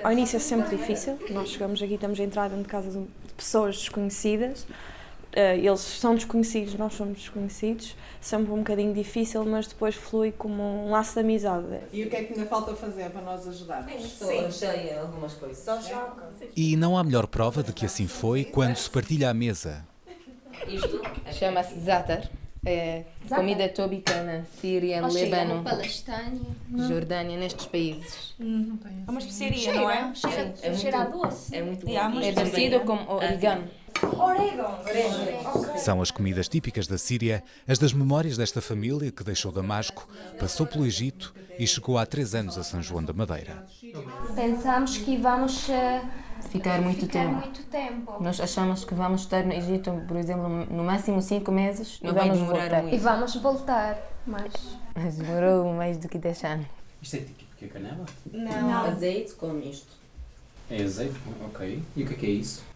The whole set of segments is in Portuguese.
ao início é sempre difícil, nós chegamos aqui, estamos a entrar dentro de casa de pessoas desconhecidas, eles são desconhecidos, nós somos desconhecidos, sempre um bocadinho difícil, mas depois flui como um laço de amizade. E o que é que ainda falta fazer para nós ajudar? Estou cheia algumas coisas. Só choca. E não há melhor prova de que assim foi quando se partilha a mesa. Isto Chama-se Zatar. É comida típica na Síria, Líbano, Jordânia, nestes países. É uma especiaria, não é? cheira a doce. É muito bom. É parecido com orégano. São as comidas típicas da Síria, as das memórias desta família que deixou Damasco, passou pelo Egito e chegou há 3 anos a São João da Madeira. Pensamos que vamos Ficar muito tempo. muito tempo. Nós achamos que vamos estar no Egito, por exemplo, no máximo 5 meses Não e vai vamos demorar voltar. muito. E vamos voltar, mas... Mas demorou mais do que 10 anos. Isto é tipo que é canela? Não. Azeite com isto. É azeite? Ok. E o que é isso?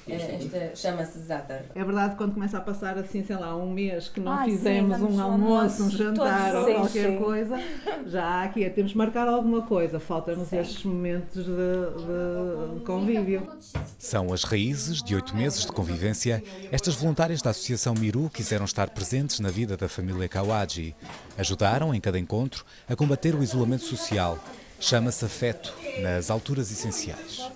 Esta chama-se Zatar. É verdade que quando começa a passar assim, sei lá, um mês que não Ai, sim, fizemos vamos um ao almoço, um almoço, jantar todos, ou sim, qualquer sim. coisa, já aqui temos de marcar alguma coisa, faltam-nos estes momentos de convívio. São as raízes de 8 meses de convivência. Estas voluntárias da Associação Miru quiseram estar presentes na vida da família Kawaji. Ajudaram, em cada encontro, a combater o isolamento social. Chama-se afeto, nas alturas essenciais.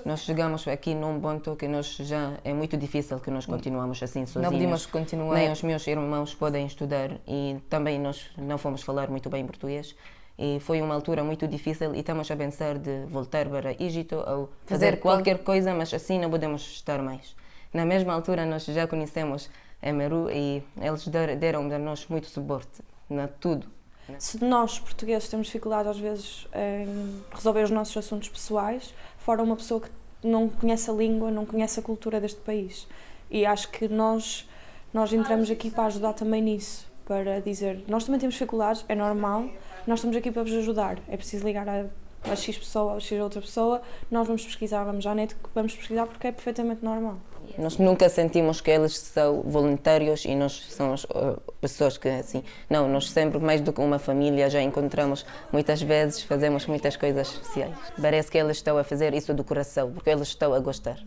Nós chegamos aqui num ponto que nós já é muito difícil que nós continuamos assim sozinhos. Não podemos continuar. Nem os meus irmãos podem estudar e também nós não fomos falar muito bem português. E foi uma altura muito difícil e estamos a pensar de voltar para o Egito ou fazer qualquer coisa, mas assim não podemos estar mais. Na mesma altura nós já conhecemos a Meru e eles deram a nós muito suporte, na tudo. Se nós, portugueses, temos dificuldade às vezes em resolver os nossos assuntos pessoais, fora uma pessoa que não conhece a língua, não conhece a cultura deste país. E acho que nós entramos aqui para ajudar também nisso, para dizer, nós também temos dificuldades, é normal, nós estamos aqui para vos ajudar. É preciso ligar a X pessoa ou a X outra pessoa, nós vamos pesquisar, vamos à net, vamos pesquisar porque é perfeitamente normal. Nós nunca sentimos que eles são voluntários e nós somos pessoas que assim, não, nós sempre mais do que uma família já encontramos muitas vezes, fazemos muitas coisas especiais. Parece que eles estão a fazer isso do coração, porque eles estão a gostar.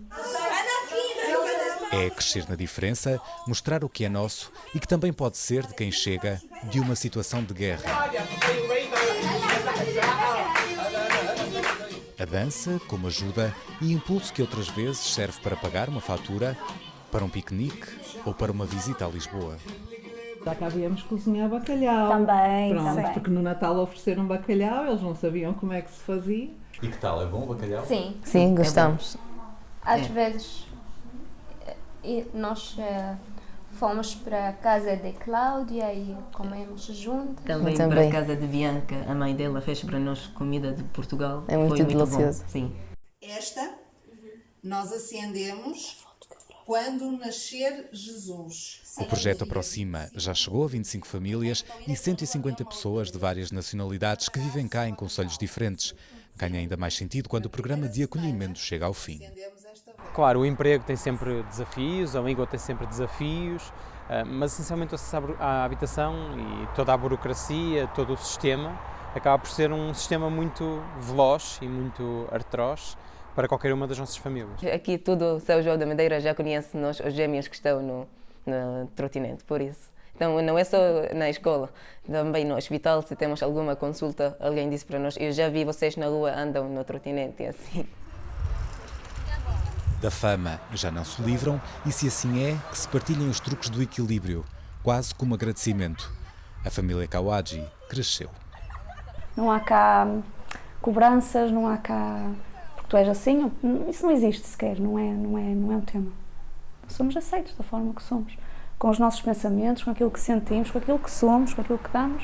É crescer na diferença, mostrar o que é nosso e que também pode ser de quem chega de uma situação de guerra. A dança, como ajuda e impulso que outras vezes serve para pagar uma fatura, para um piquenique ou para uma visita a Lisboa. Já cá viemos cozinhar bacalhau. Também, Pronto, também. porque no Natal ofereceram bacalhau, eles não sabiam como é que se fazia. E que tal? É bom o bacalhau? Sim, Sim, gostamos. às vezes nós fomos para a casa de Cláudia e comemos juntos. Também para Também. a casa de Bianca, a mãe dela fez para nós comida de Portugal. É muito Foi delicioso. Bom. Sim. Esta nós acendemos quando nascer Jesus. O projeto Aproxima já chegou a 25 famílias e 150 pessoas de várias nacionalidades que vivem cá em concelhos diferentes. Ganha ainda mais sentido quando o programa de acolhimento chega ao fim. Claro, o emprego tem sempre desafios, a língua tem sempre desafios, mas essencialmente o acesso à habitação e toda a burocracia, todo o sistema, acaba por ser um sistema muito veloz e muito atroz para qualquer uma das nossas famílias. Aqui tudo, São João da Madeira já conhece nós, os gêmeos que estão no trotinete, por isso. Então não é só na escola, também no hospital, se temos alguma consulta, alguém disse para nós, eu já vi vocês na rua andam no trotinete e assim. Da fama já não se livram e, se assim é, que se partilhem os truques do equilíbrio, quase como agradecimento. A família Kawaji cresceu. Não há cá cobranças, não há cá porque tu és assim, isso não existe sequer, não é um tema. Somos aceitos da forma que somos, com os nossos pensamentos, com aquilo que sentimos, com aquilo que somos, com aquilo que damos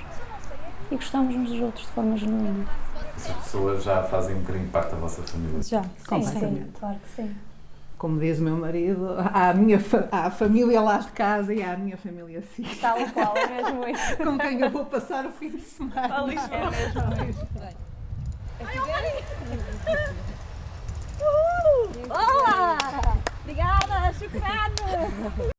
e gostamos uns dos outros de forma genuína. Essas pessoas já fazem um bocadinho parte da vossa família? Já, Completamente. sim, claro que sim. Como diz o meu marido, há a família lá de casa e há a minha família assim. Tal e qual, é mesmo isso. Com quem eu vou passar o fim de semana. É mesmo. Olá! Obrigada, chucrado!